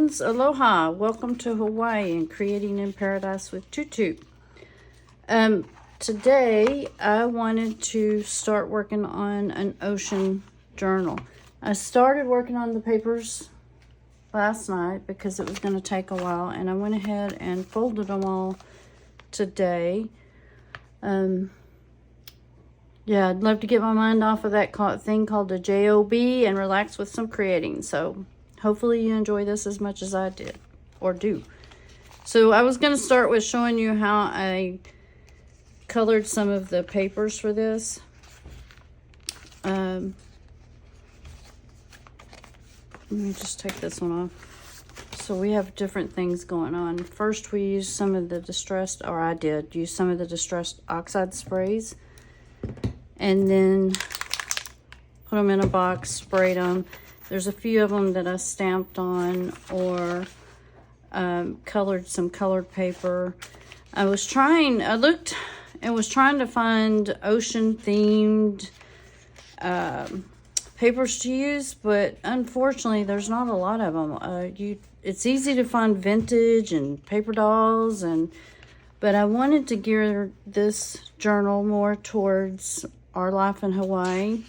friends, aloha, welcome to Hawaii and Creating in Paradise with Tutu. Today I wanted to start working on an ocean journal. I started working on the papers last night because it was going to take a while, and I went ahead and folded them all today. Yeah, I'd love to get my mind off of that thing called the job and relax with some creating. So hopefully you enjoy this as much as I did, or do. So I was going to start with showing you how I colored some of the papers for this. Let me just take this one off. So we have different things going on. First, we used some of the distressed, or I did use some of the distressed oxide sprays. And then put them in a box, sprayed them. There's a few of them that I stamped on or colored some colored paper. I looked and was trying to find ocean themed papers to use, but unfortunately there's not a lot of them. It's easy to find vintage and paper dolls, but I wanted to gear this journal more towards our life in Hawaii.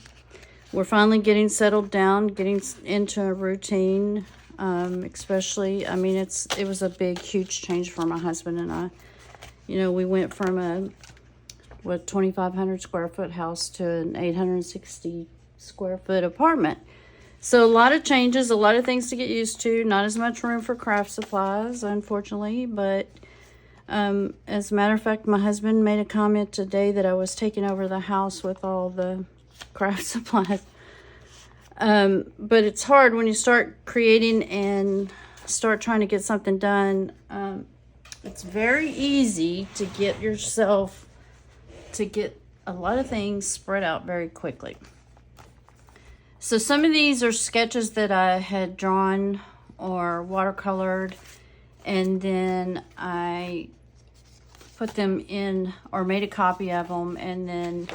We're finally getting settled down, getting into a routine, especially, I mean, it was a big, huge change for my husband and I. You know, we went from a 2,500 square foot house to an 860 square foot apartment. So a lot of changes, a lot of things to get used to, not as much room for craft supplies, unfortunately, but as a matter of fact, my husband made a comment today that I was taking over the house with all the craft supplies. But it's hard when you start creating and start trying to get something done. It's very easy to get a lot of things spread out very quickly. So some of these are sketches that I had drawn or watercolored, and then I put them in or made a copy of them and then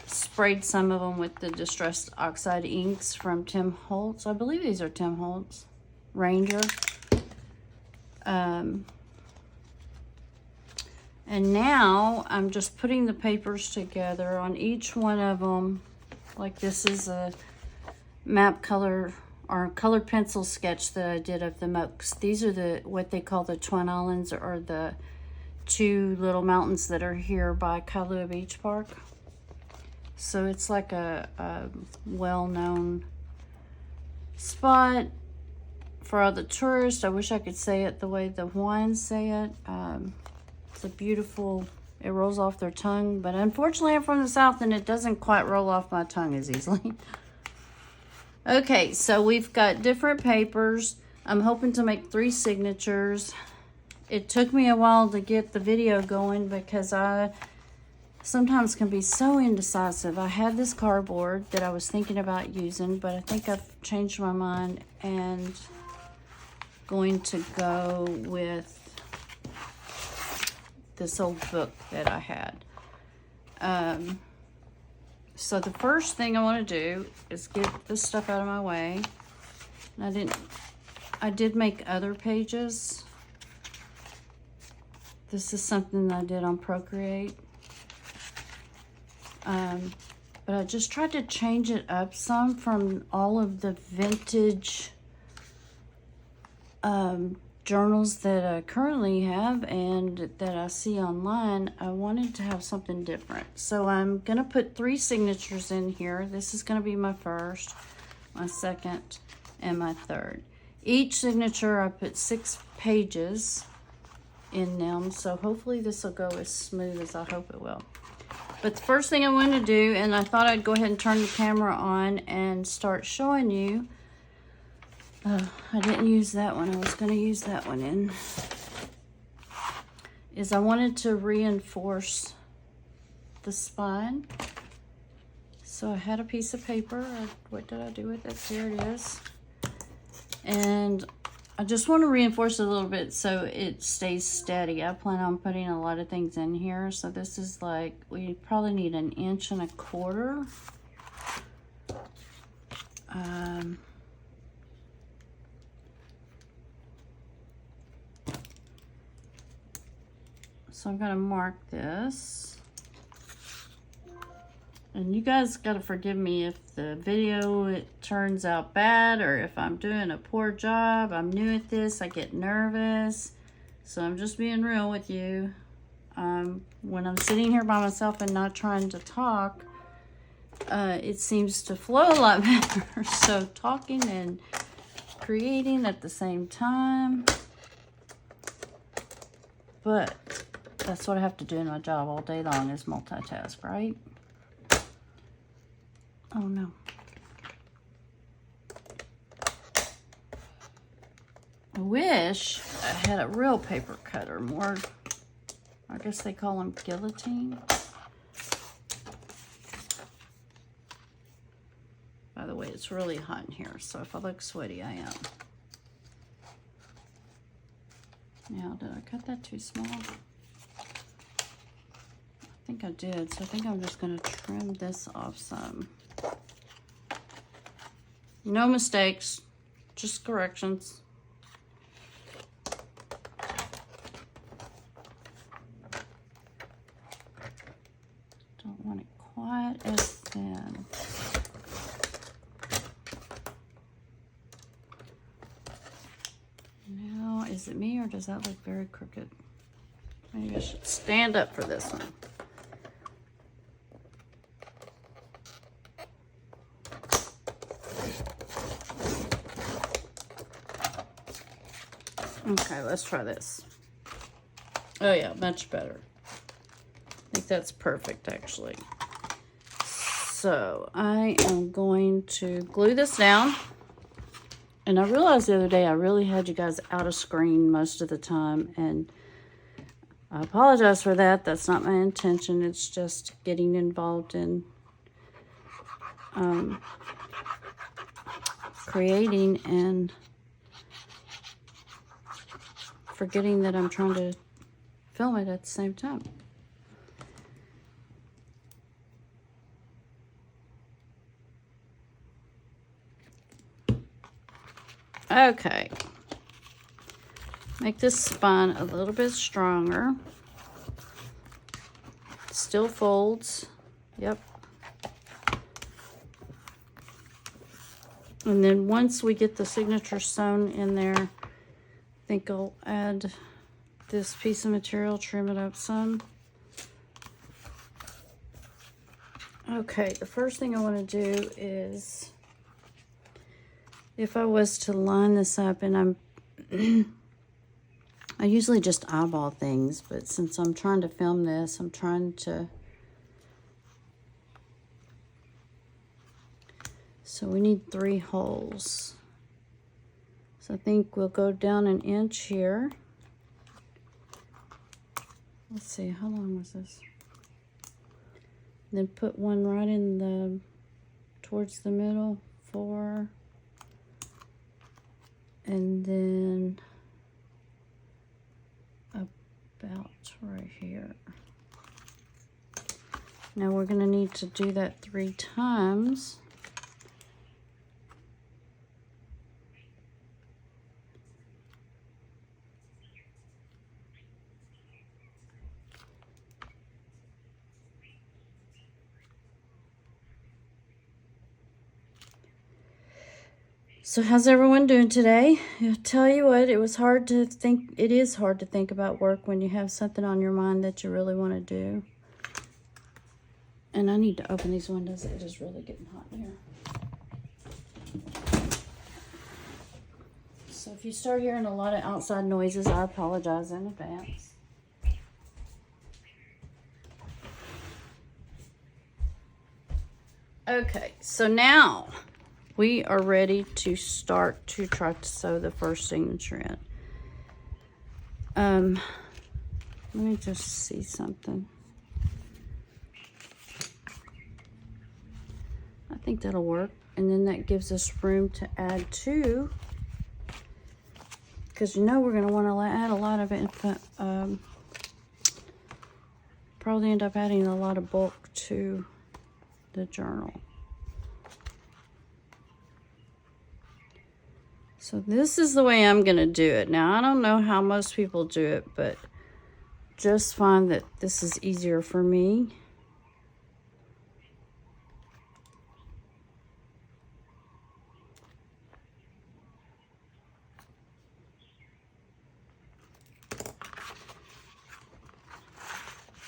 sprayed some of them with the distressed oxide inks from Tim Holtz. I believe these are Tim Holtz Ranger. And now I'm just putting the papers together on each one of them. Like this is a map color or colored pencil sketch that I did of the Mokes. These are what they call the Twin Islands, or the two little mountains that are here by Kailua Beach Park. So it's like a well-known spot for all the tourists. I wish I could say it the way the Hawaiians say it. It's a beautiful, it rolls off their tongue, but unfortunately I'm from the South and it doesn't quite roll off my tongue as easily. Okay, so we've got different papers. I'm hoping to make 3 signatures. It took me a while to get the video going because I sometimes can be so indecisive. I had this cardboard that I was thinking about using, but I think I've changed my mind and going to go with this old book that I had. So the first thing I want to do is get this stuff out of my way. And I did make other pages. This is something that I did on Procreate. But I just tried to change it up some from all of the vintage journals that I currently have and that I see online. I wanted to have something different. So I'm going to put 3 signatures in here. This is going to be my first, my second, and my third. Each signature I put 6 pages in them, so hopefully this will go as smooth as I hope it will. But the first thing I want to do, and I thought I'd go ahead and turn the camera on and start showing you. I didn't use that one. I was going to use that one in. Is I wanted to reinforce the spine. So I had a piece of paper. What did I do with it? Here it is. And I just want to reinforce it a little bit so it stays steady. I plan on putting a lot of things in here. So this is like, we probably need 1.25 inches. So I'm going to mark this. And you guys got to forgive me if the video it turns out bad or if I'm doing a poor job. I'm new at this. I get nervous. So I'm just being real with you. When I'm sitting here by myself and not trying to talk, it seems to flow a lot better. So talking and creating at the same time. But that's what I have to do in my job all day long is multitask, right? Oh no. I wish I had a real paper cutter, more, I guess they call them guillotine. By the way, it's really hot in here, so if I look sweaty, I am. Now, did I cut that too small? I think I did, so I think I'm just going to trim this off some. No mistakes, just corrections. Don't want it quite as thin. Now, is it me or does that look very crooked? Maybe I should stand up for this one. Okay, let's try this. Oh yeah, much better. I think that's perfect actually. So I am going to glue this down. And I realized the other day I really had you guys out of screen most of the time. And I apologize for that. That's not my intention. It's just getting involved in creating and forgetting that I'm trying to film it at the same time. Okay. Make this spine a little bit stronger. Still folds. Yep. And then once we get the signature sewn in there, I think I'll add this piece of material, trim it up some. Okay, the first thing I want to do is, if I was to line this up, and I usually just eyeball things, but since I'm trying to film this, I'm trying to, so we need 3 holes. So I think we'll go down 1 inch here. Let's see, how long was this? Then put one right in the, towards the middle, 4. And then about right here. Now we're going to need to do that 3 times. So how's everyone doing today? I'll tell you what, it is hard to think about work when you have something on your mind that you really want to do. And I need to open these windows. It is really getting hot in here. So if you start hearing a lot of outside noises, I apologize in advance. Okay, so now we are ready to start to try to sew the first signature in. Let me just see something. I think that'll work. And then that gives us room to add 2. Because you know we're going to want to add a lot of it. Probably end up adding a lot of bulk to the journal. So this is the way I'm going to do it. Now, I don't know how most people do it, but just find that this is easier for me.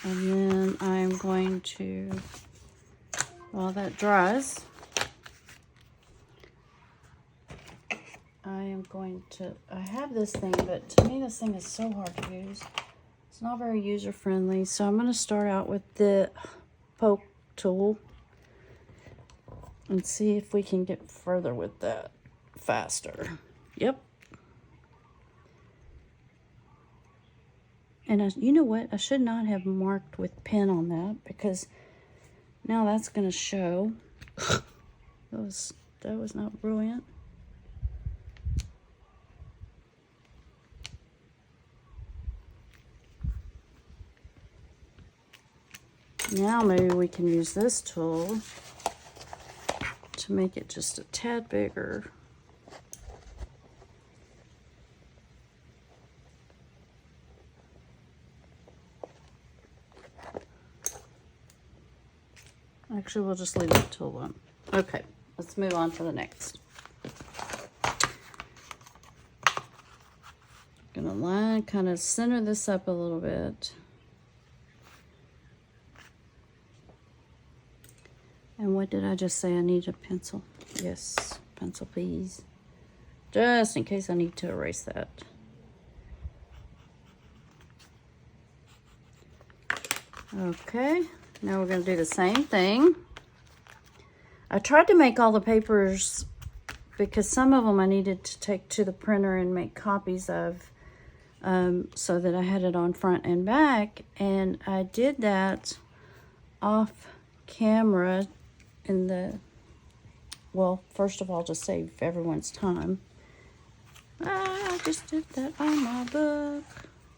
And then I'm going to, while that dries, I am going to, I have this thing, but to me this thing is so hard to use. It's not very user-friendly, so I'm going to start out with the poke tool and see if we can get further with that faster. Yep. And you know what? I should not have marked with pen on that, because now that's going to show. that was not brilliant. Now maybe we can use this tool to make it just a tad bigger. Actually, we'll just leave that tool alone. Okay, let's move on to the next. Gonna line, kind of center this up a little bit. And what did I just say? I need a pencil. Yes, pencil please. Just in case I need to erase that. Okay, now we're going to do the same thing. I tried to make all the papers because some of them I needed to take to the printer and make copies of, so that I had it on front and back. And I did that off camera in the, well, first of all, to save everyone's time. I just did that on my book.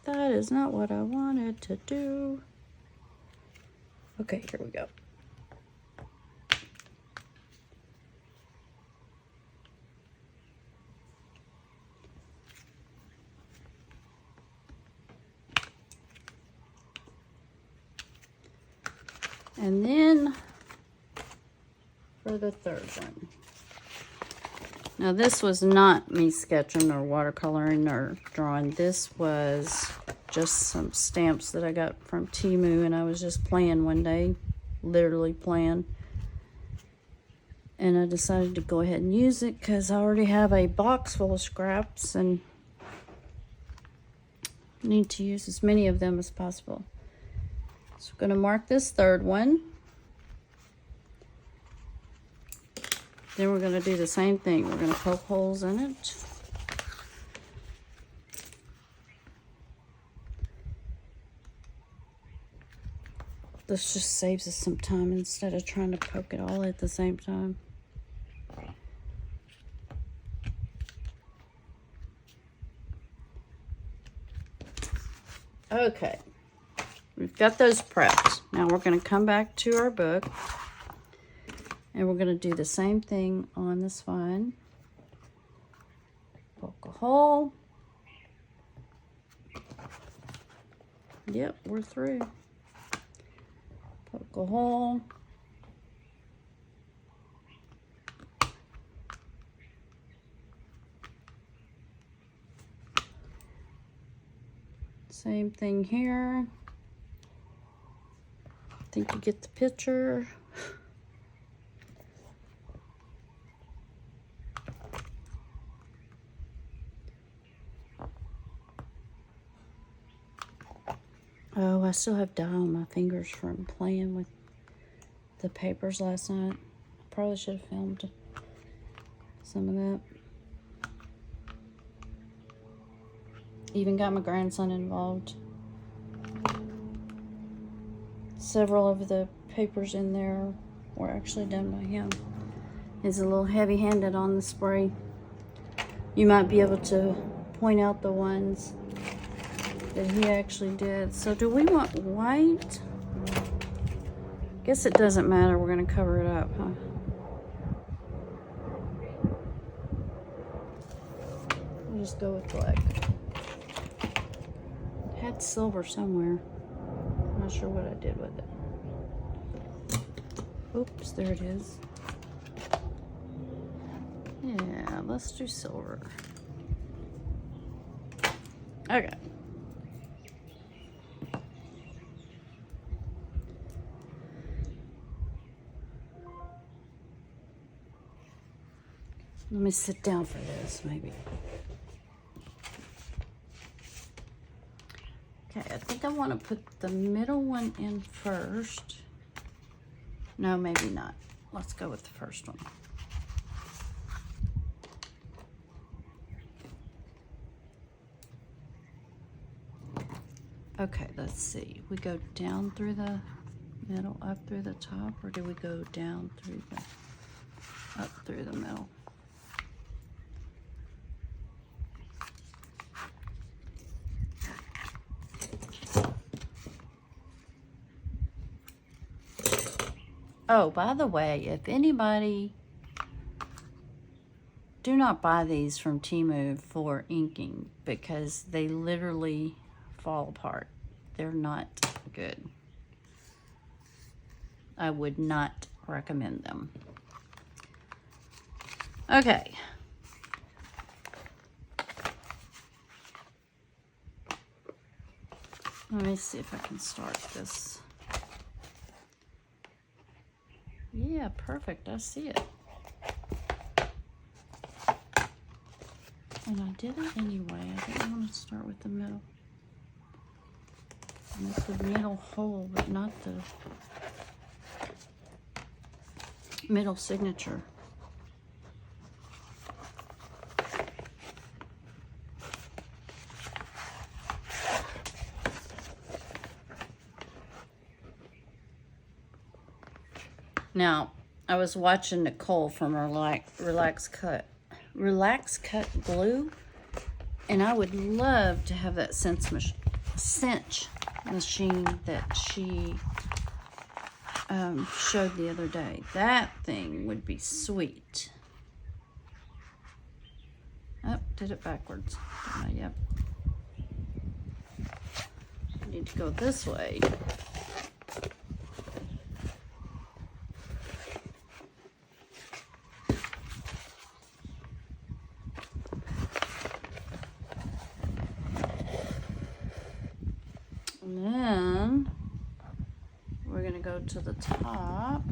That is not what I wanted to do. Okay, here we go. And then for the third one. Now this was not me sketching or watercoloring or drawing. This was just some stamps that I got from Temu, and I was just playing one day, literally playing. And I decided to go ahead and use it because I already have a box full of scraps and need to use as many of them as possible. So I'm going to mark this third one. Then we're going to do the same thing. We're going to poke holes in it. This just saves us some time instead of trying to poke it all at the same time. Okay, we've got those prepped. Now we're going to come back to our book. And we're going to do the same thing on the spine. Poke a hole. Yep, we're through. Poke a hole. Same thing here. I think you get the picture. Oh, I still have dye on my fingers from playing with the papers last night. I probably should have filmed some of that. Even got my grandson involved. Several of the papers in there were actually done by him. He's a little heavy-handed on the spray. You might be able to point out the ones that he actually did. So do we want white? Guess it doesn't matter. We're going to cover it up, huh? We'll just go with black. had silver somewhere. I'm not sure what I did with it. Oops, there it is. Yeah, let's do silver. Okay. Let me sit down for this, maybe. Okay, I think I want to put the middle one in first. No, maybe not. Let's go with the first one. Okay, let's see. We go down through the middle, up through the top, or do we go down through the, up through the middle? Oh, by the way, if anybody, do not buy these from Temu for inking because they literally fall apart. They're not good. I would not recommend them. Okay. Let me see if I can start this. Yeah, perfect. I see it. And I did it anyway. I didn't want to start with the middle. Make the middle hole, but not the middle signature. Now, I was watching Nicole from Relax Cut Glue, and I would love to have that cinch machine that she showed the other day. That thing would be sweet. Oh, did it backwards. Yep. I need to go this way. And then we're going to go to the top.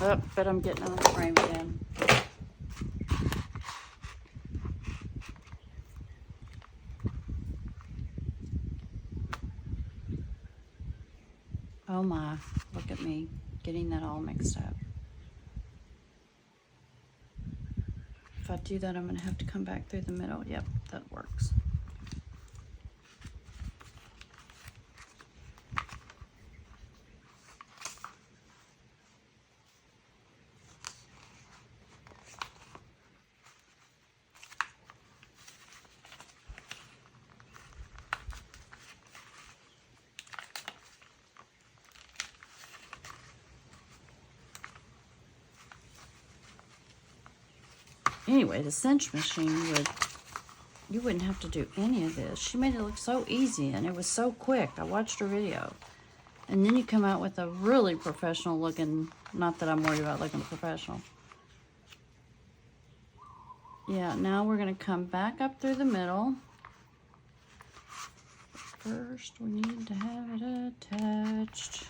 Oh, but I'm getting on the frame again. Oh my, look at me getting that all mixed up. If I do that, I'm going to have to come back through the middle. Yep, that works. Anyway, the cinch machine you wouldn't have to do any of this. She made it look so easy and it was so quick. I watched her video. And then you come out with a really professional looking, not that I'm worried about looking professional. Yeah, now we're going to come back up through the middle. First, we need to have it attached.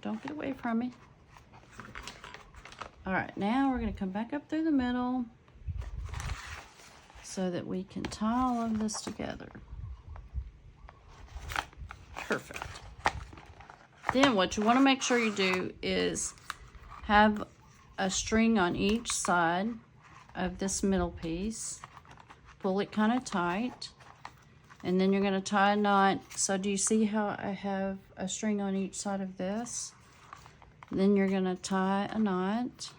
Don't get away from me. All right, now we're going to come back up through the middle so that we can tie all of this together. Perfect. Then what you want to make sure you do is have a string on each side of this middle piece. Pull it kind of tight. And then you're going to tie a knot. So do you see how I have a string on each side of this? Then you're going to tie a knot.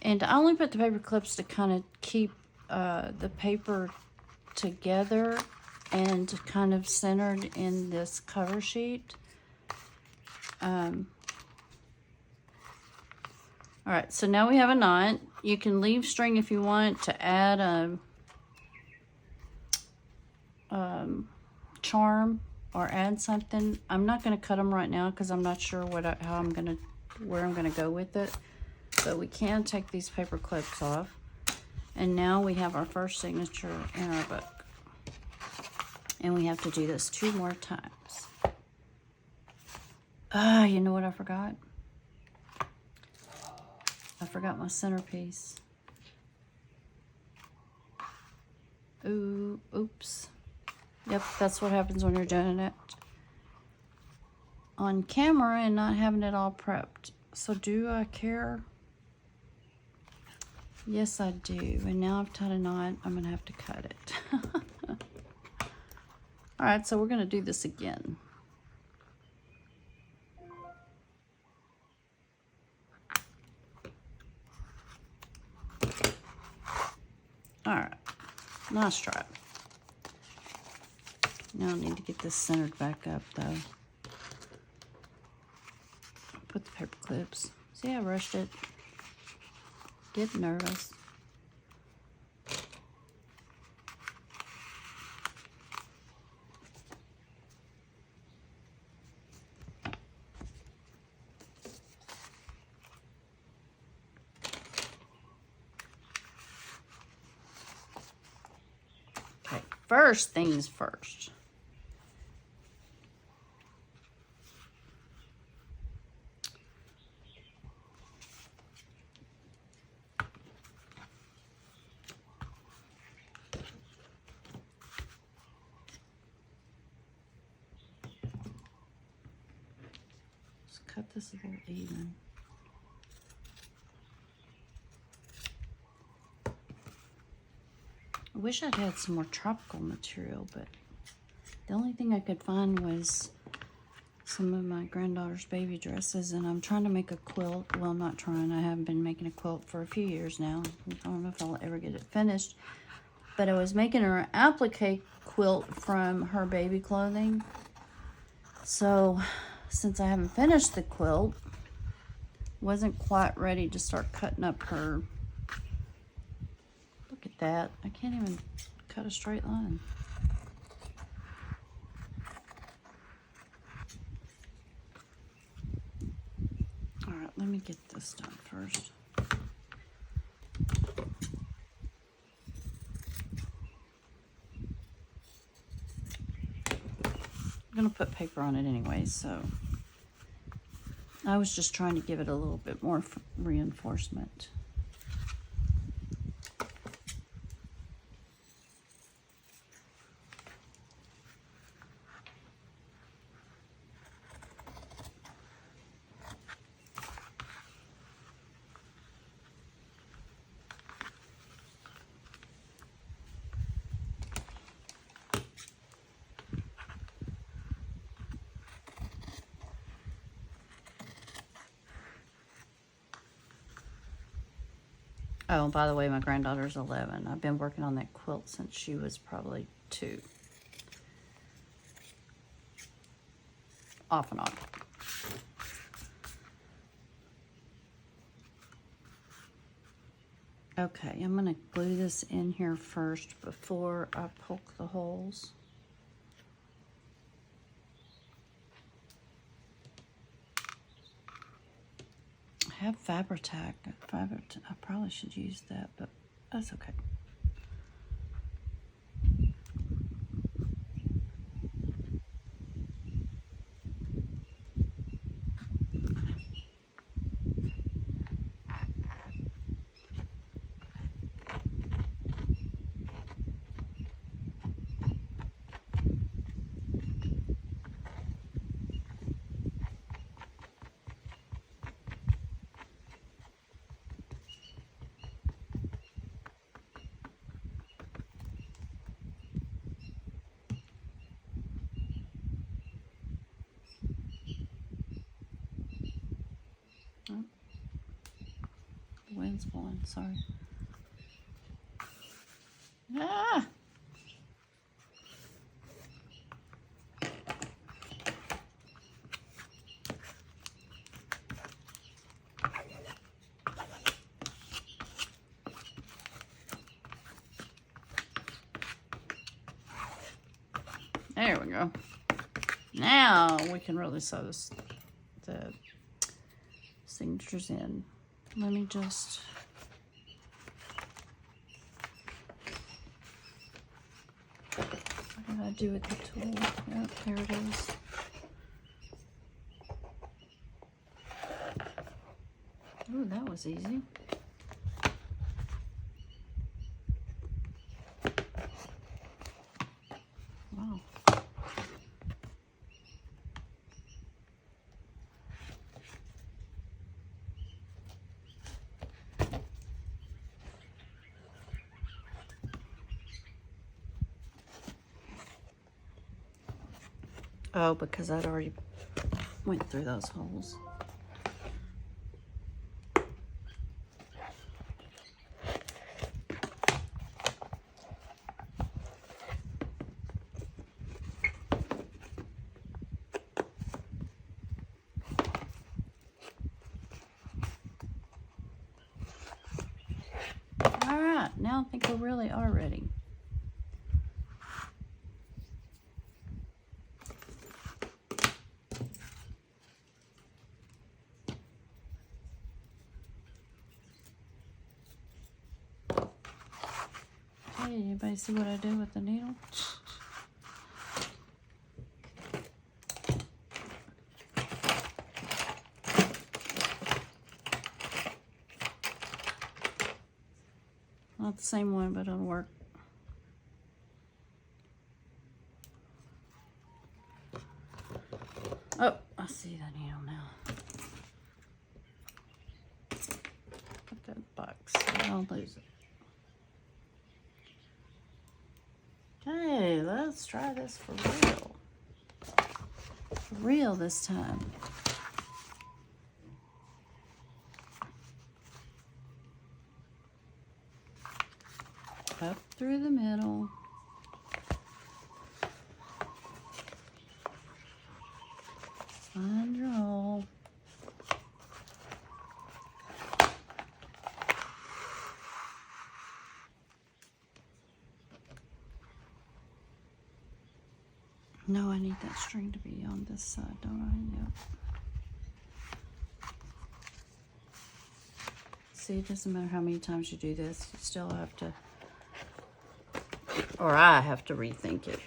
And I only put the paper clips to kind of keep the paper together and kind of centered in this cover sheet. All right, so now we have a knot. You can leave string if you want to add a charm or add something. I'm not going to cut them right now because I'm not sure where I'm going to go with it. But we can take these paper clips off. And now we have our first signature in our book. And we have to do this 2 more times. You know what I forgot? I forgot my centerpiece. Ooh, oops. Yep, that's what happens when you're doing it on camera and not having it all prepped. So do I care? Yes, I do. And now I've tied a knot. I'm going to have to cut it. All right, so we're going to do this again. All right, nice try. Now I need to get this centered back up, though. Put the paper clips. See, I rushed it. Get nervous. Okay, first things first. Cut this a little even. I wish I'd had some more tropical material, but the only thing I could find was some of my granddaughter's baby dresses, and I'm trying to make a quilt. Well, not trying. I haven't been making a quilt for a few years now. I don't know if I'll ever get it finished, but I was making her an applique quilt from her baby clothing. So since I haven't finished the quilt, wasn't quite ready to start cutting up her. Look at that. I can't even cut a straight line. All right, let me get this done first. I'm gonna put paper on it anyway, so I was just trying to give it a little bit more reinforcement. Oh, by the way, my granddaughter's 11. I've been working on that quilt since she was probably 2. Off and on. Okay, I'm going to glue this in here first before I poke the holes. I have Fabri-Tac. I probably should use that, but that's okay. one, sorry. Ah! There we go. Now we can really sew the signatures in. Let me just... What did I do with the tool? Yep, there it is. Ooh, that was easy. Wow. Oh, because I'd already went through those holes. All right, now I think we really are ready. Hey, anybody see what I do with the needle? Not the same one, but it'll work. Oh, I see the needle now. Put that box. I'll lose it. Okay, let's try this for real. For real this time. Up through the middle. Find your hole. No, I need that string to be on this side, don't I? Yep. See, it doesn't matter how many times you do this, you still have to, or I have to rethink it.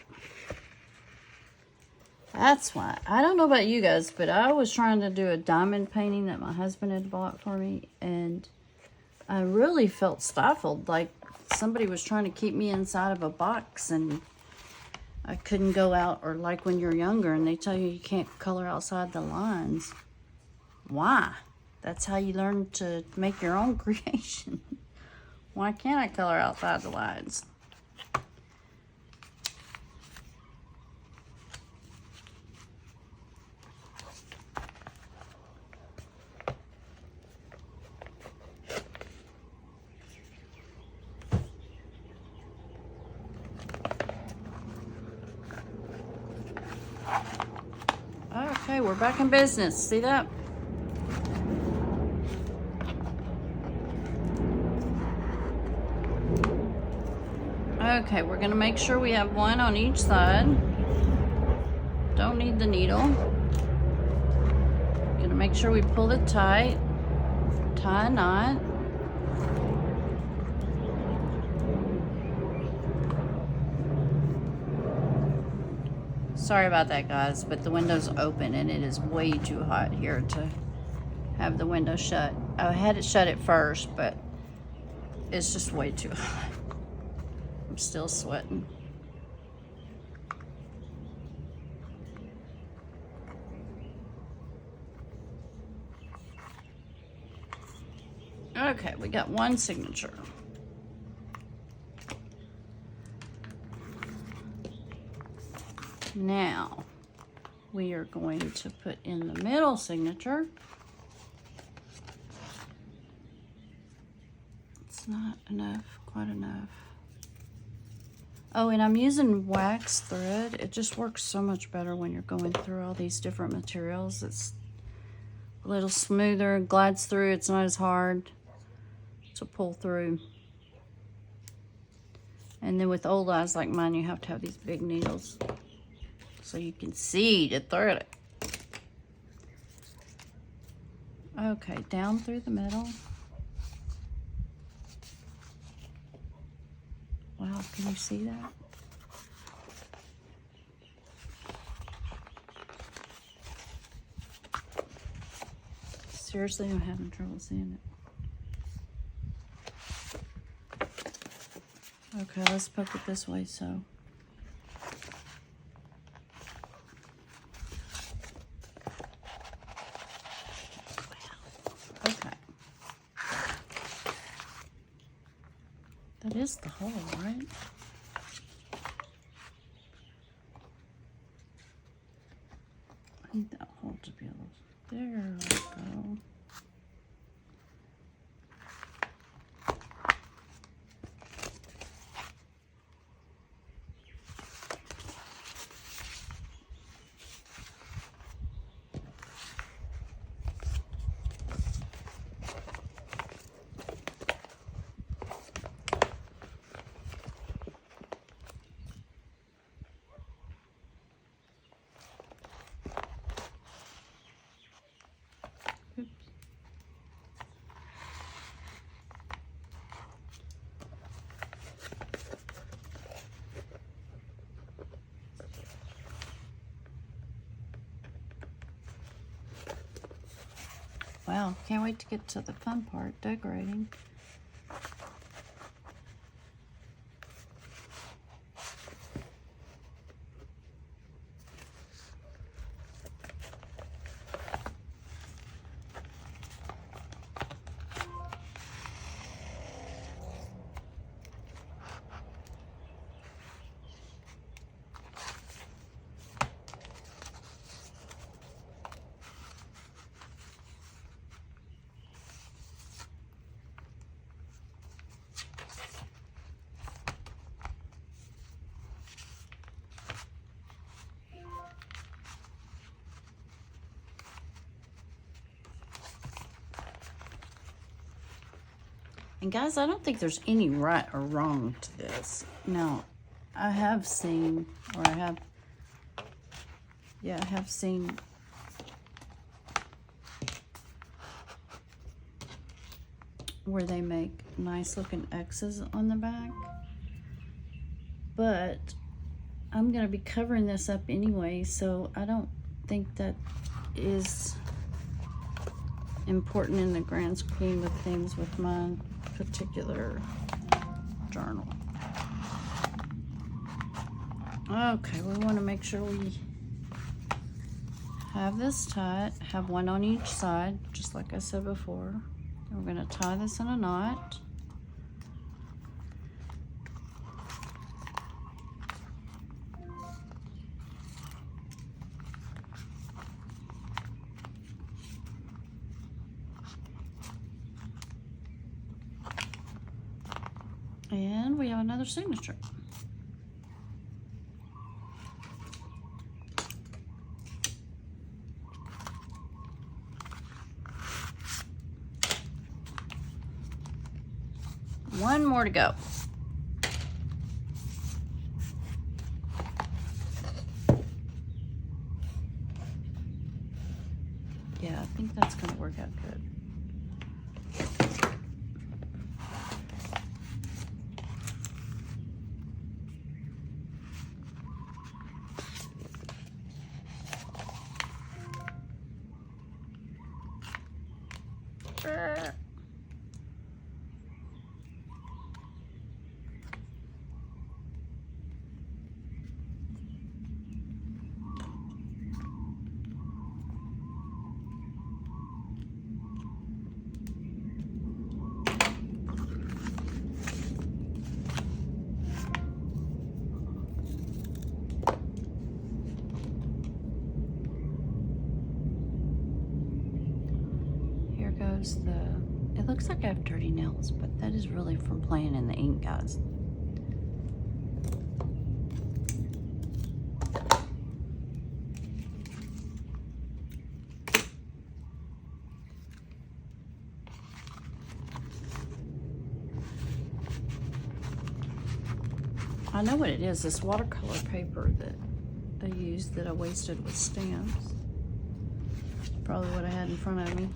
That's why. I don't know about you guys, but I was trying to do a diamond painting that my husband had bought for me, and I really felt stifled, like somebody was trying to keep me inside of a box, and I couldn't go out, or like when you're younger and they tell you you can't color outside the lines. Why? That's how you learn to make your own creation. Why can't I color outside the lines? Okay, we're back in business. See that? Okay, we're gonna make sure we have one on each side. Don't need the needle. Gonna make sure we pull it tight. Tie a knot. Sorry about that, guys, but the window's open and it is way too hot here to have the window shut. I had it shut at first, but it's just way too hot. I'm still sweating. Okay, we got one signature. Now, we are going to put in the middle signature. enough, quite enough. Oh, and I'm using wax thread. It just works so much better when you're going through all these different materials. It's a little smoother, glides through. It's not as hard to pull through. And then with old eyes like mine, you have to have these big needles so you can see to thread it. Okay, down through the middle. Wow, can you see that? Seriously, I'm having trouble seeing it. Okay, let's poke it this way, so. Okay. That is the hole, right? I need that hole to be a little, there we go. Wow, can't wait to get to the fun part, decorating. And guys, I don't think there's any right or wrong to this. Now, I have seen, or I have seen where they make nice looking X's on the back. But I'm gonna be covering this up anyway, so I don't think that is important in the grand scheme of things with my particular journal. Okay, we want to make sure we have this tight, have one on each side, just like I said before. And we're going to tie this in a knot. And we have another signature. One more to go. Yeah, I think that's going to work out good. It looks like I have dirty nails, but that is really from playing in the ink, guys. I know what it is, this watercolor paper that I used that I wasted with stamps. Probably what I had in front of me.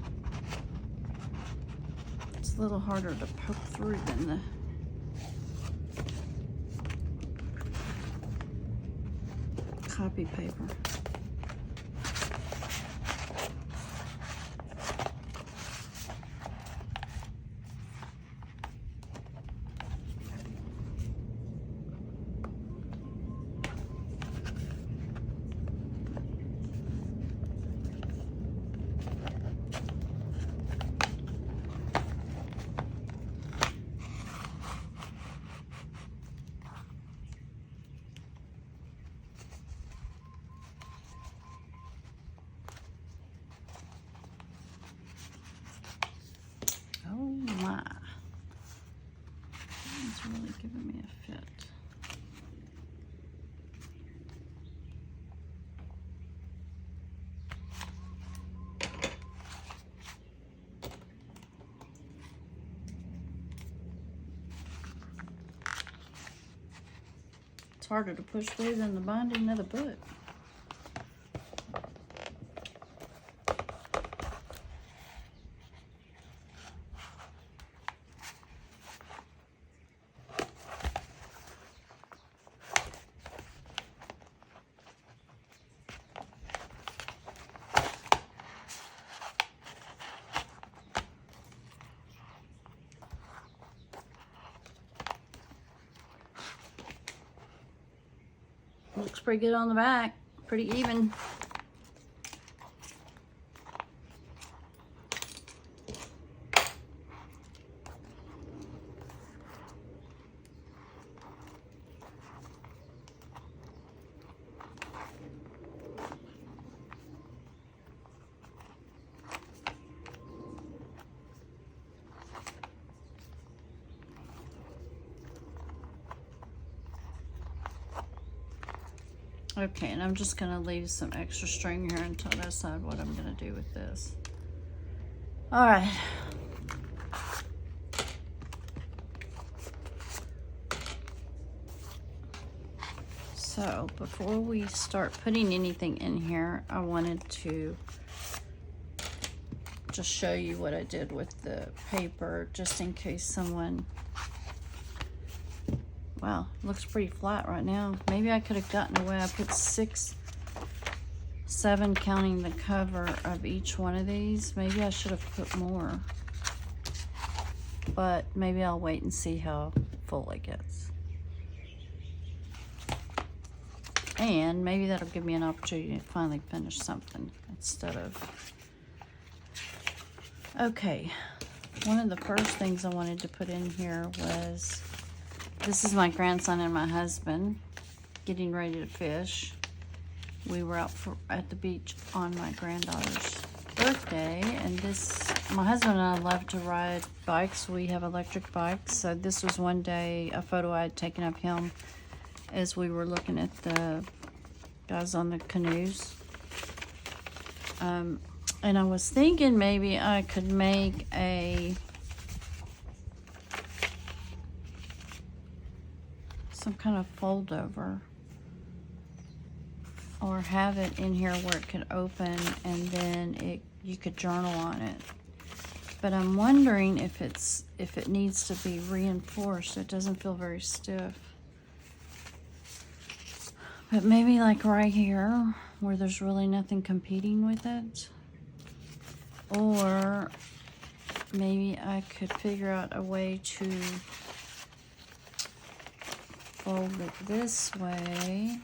It's a little harder to poke through than the copy paper. Oh my. It's really giving me a fit. It's harder to push through than the binding of the book. Looks pretty good on the back, pretty even. Okay, and I'm just gonna leave some extra string here until I decide what I'm gonna do with this. All right. So before we start putting anything in here, I wanted to just show you what I did with the paper, just in case someone, wow, looks pretty flat right now. Maybe I could have gotten away. I put 6, 7 counting the cover of each one of these. Maybe I should have put more, but maybe I'll wait and see how full it gets. And maybe that'll give me an opportunity to finally finish something instead of... Okay, one of the first things I wanted to put in here was, this is my grandson and my husband getting ready to fish. We were out at the beach on my granddaughter's birthday, and my husband and I love to ride bikes. We have electric bikes, so this was one day, a photo I had taken of him as we were looking at the guys on the canoes. And I was thinking maybe I could make some kind of fold over, or have it in here where it could open and then you could journal on it. But I'm wondering if it needs to be reinforced. It doesn't feel very stiff. But maybe like right here where there's really nothing competing with it. Or maybe I could figure out a way to fold it this way.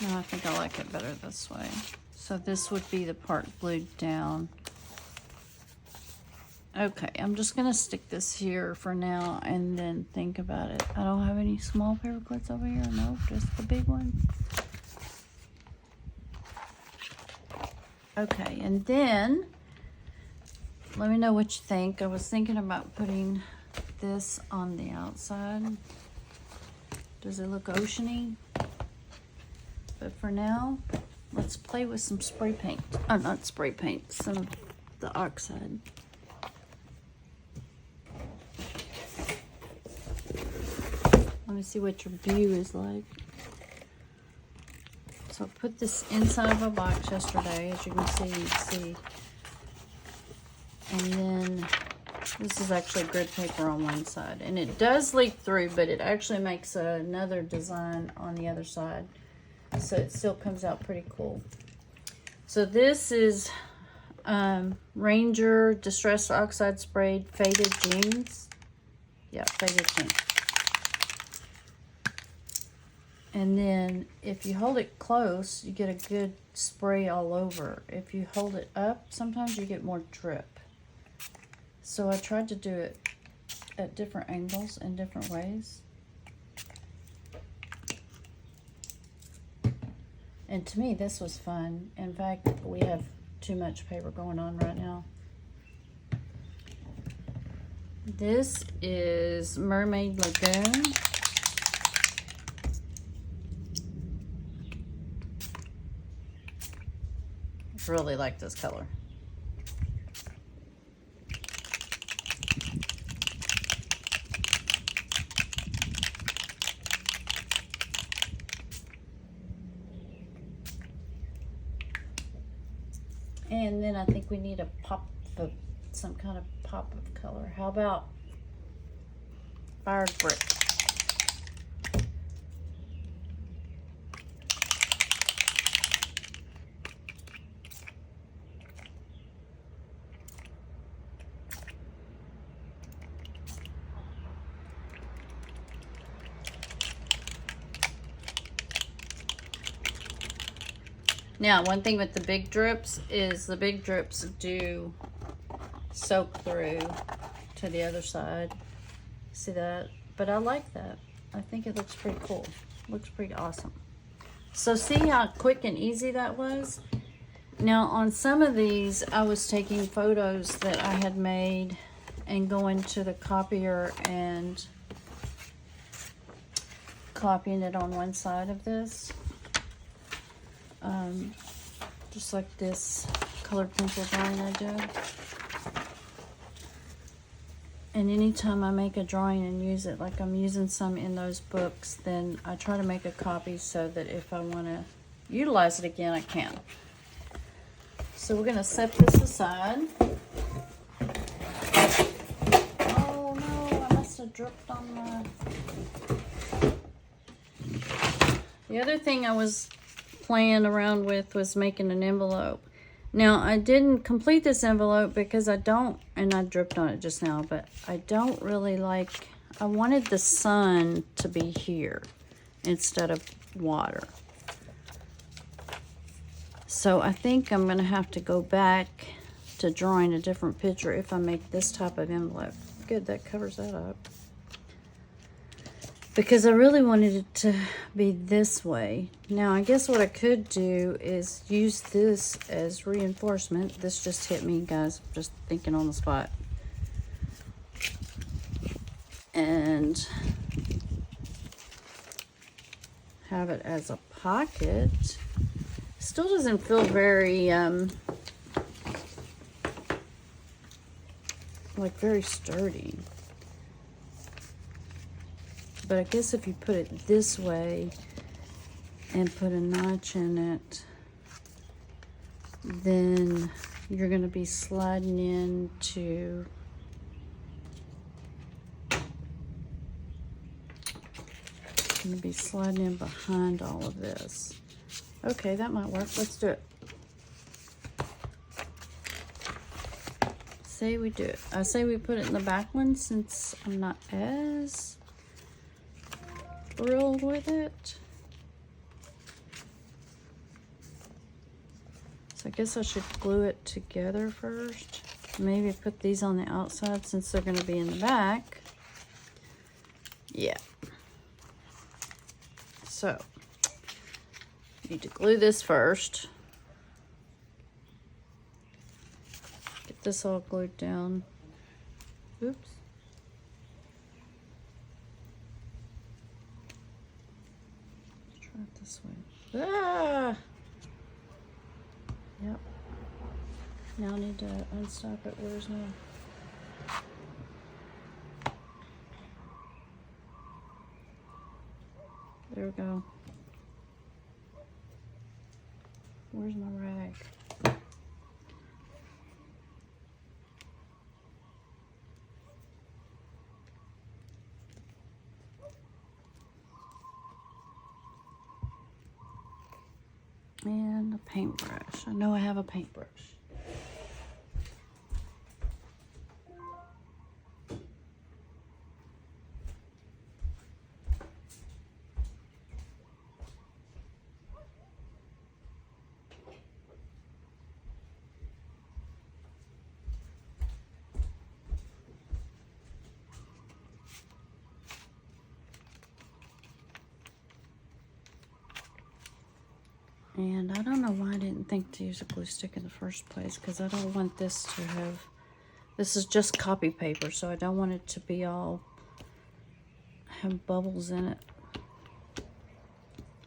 No, I think I like it better this way. So this would be the part glued down. Okay, I'm just gonna stick this here for now and then think about it. I don't have any small paper clips over here. No, just the big one. Okay, and then let me know what you think. I was thinking about putting this on the outside. Does it look oceany? But for now, let's play with some spray paint. Oh, not spray paint, some of the oxide. Let me see what your view is like. So I put this inside of a box yesterday, as you can see. And then this is actually grid paper on one side. And it does leak through, but it actually makes another design on the other side. So it still comes out pretty cool. So this is Ranger Distress Oxide Sprayed Faded Jeans. Yeah, faded jeans. And then if you hold it close, you get a good spray all over. If you hold it up, sometimes you get more drip. So I tried to do it at different angles and different ways. And to me, this was fun. In fact, we have too much paper going on right now. This is Mermaid Lagoon. Really like this color. And then I think we need a pop of some kind of pop of color. How about fired brick? Now, one thing with the big drips is the big drips do soak through to the other side. See that? But I like that. I think it looks pretty cool. Looks pretty awesome. So see how quick and easy that was? Now, on some of these, I was taking photos that I had made and going to the copier and copying it on one side of this. Just like this colored pencil drawing I did. And anytime I make a drawing and use it, like I'm using some in those books, then I try to make a copy so that if I want to utilize it again, I can. So we're going to set this aside. Oh no, I must have dripped on my... The other thing I was playing around with was making an envelope. Now, I didn't complete this envelope because I don't, and I dripped on it just now, but I don't really like, I wanted the sun to be here instead of water. So I think I'm going to have to go back to drawing a different picture if I make this type of envelope. Good, that covers that up. Because I really wanted it to be this way. Now, I guess what I could do is use this as reinforcement. This just hit me, guys. Just thinking on the spot. And have it as a pocket. Still doesn't feel very, like very sturdy. But I guess if you put it this way and put a notch in it, then you're going to be sliding into behind all of this. Okay, that might work. Let's do it. Say we do it. I say we put it in the back one since I'm not as thrilled with it. So I guess I should glue it together first. Maybe put these on the outside since they're going to be in the back. Yeah. So, need to glue this first. Get this all glued down. Oops. Let's try it this way. Ah! Yep. Now I need to unstop it. Where's my... There we go. Where's my rag? And a paintbrush. I know I have a paintbrush. And I don't know why I didn't think to use a glue stick in the first place, because I don't want this to have, this is just copy paper, so I don't want it to be all, have bubbles in it.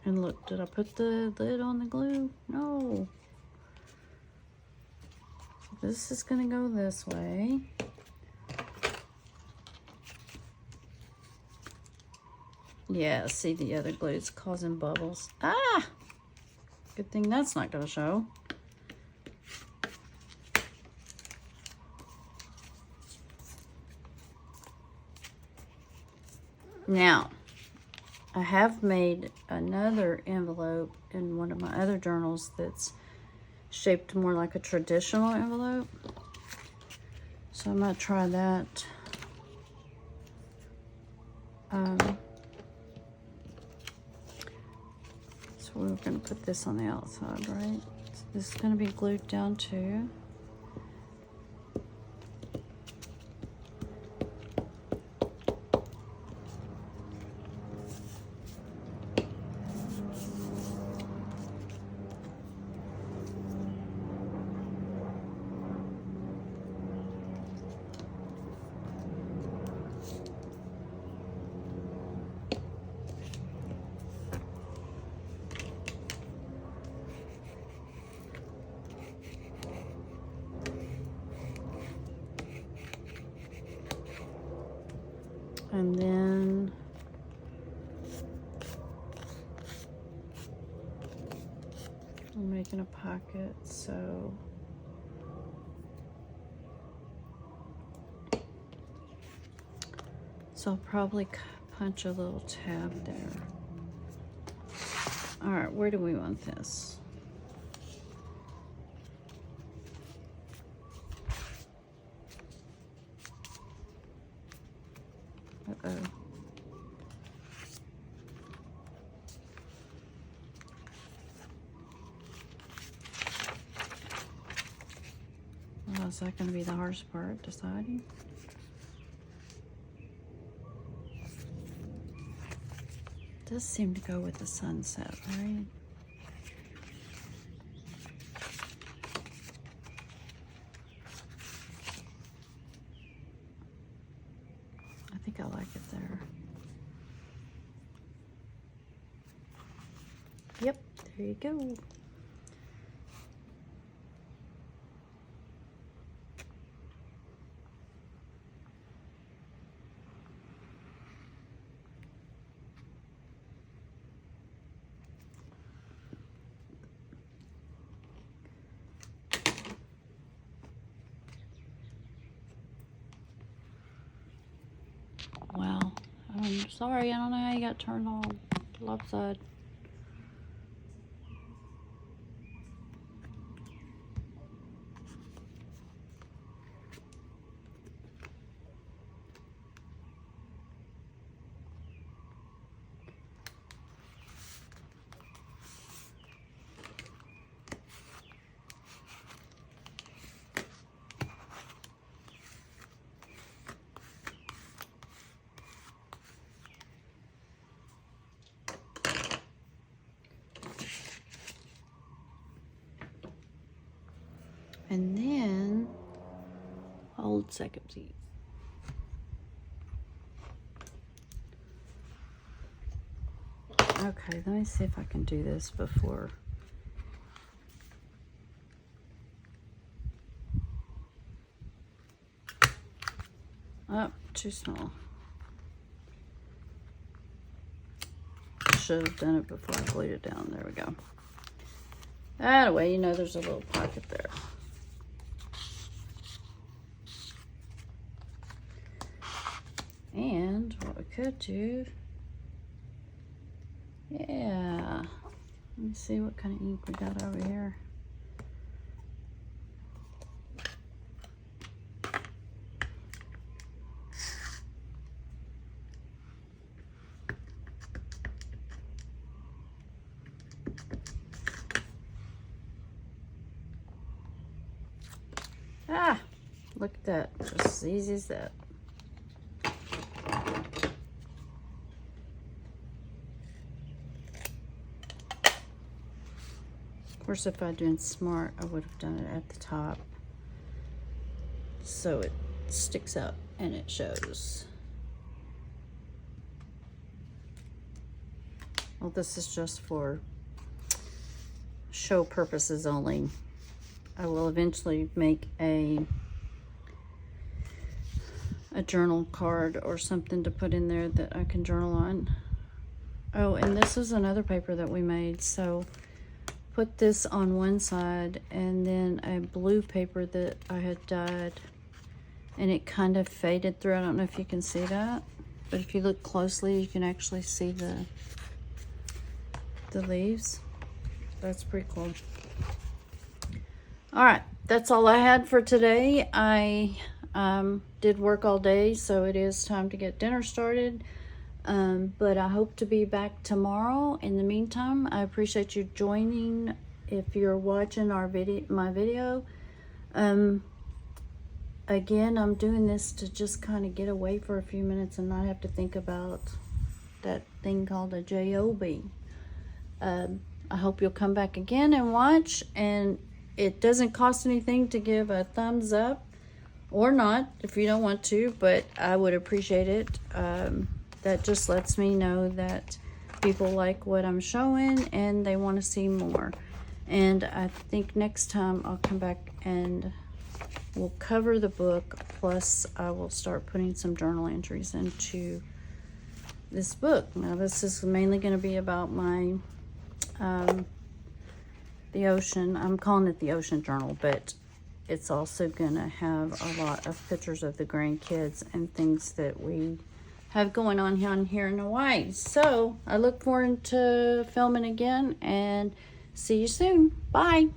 And look, did I put the lid on the glue? No. So this is gonna go this way. Yeah, see, the other glue's causing bubbles. Ah! Good thing that's not going to show. Now, I have made another envelope in one of my other journals that's shaped more like a traditional envelope. So I might try that. So we're going to put this on the outside, right? So this is going to be glued down too. And then I'm making a pocket, so I'll probably punch a little tab there. All right, where do we want this? Uh-oh. Well, is that going to be the hardest part, deciding? It does seem to go with the sunset, right? I think I like it there. Yep, there you go. Wow, I'm sorry, I don't know how you got turned on lopsided. And then, hold second, please. Okay, let me see if I can do this before. Oh, too small. Should have done it before I glued it down. There we go. That way, you know there's a little pocket there. And what we could do, yeah, let me see what kind of ink we got over here. Ah, look at that, just as easy as that. Of course, if I'd been smart, I would have done it at the top so it sticks out and it shows. Well, this is just for show purposes only. I will eventually make a journal card or something to put in there that I can journal on. Oh, and this is another paper that we made. So put this on one side and then a blue paper that I had dyed, and it kind of faded through. I don't know if you can see that, but if you look closely, you can actually see the leaves. That's pretty cool. All right, that's all I had for today. I did work all day, so it is time to get dinner started. But I hope to be back tomorrow. In the meantime, I appreciate you joining if you're watching my video. Again, I'm doing this to just kind of get away for a few minutes and not have to think about that thing called a job. I hope you'll come back again and watch, and it doesn't cost anything to give a thumbs up or not if you don't want to, but I would appreciate it. That just lets me know that people like what I'm showing and they want to see more. And I think next time I'll come back and we'll cover the book, plus I will start putting some journal entries into this book. Now this is mainly going to be about my the ocean. I'm calling it the ocean journal, but it's also going to have a lot of pictures of the grandkids and things that we have going on here in Hawaii. So I look forward to filming again, and see you soon. Bye.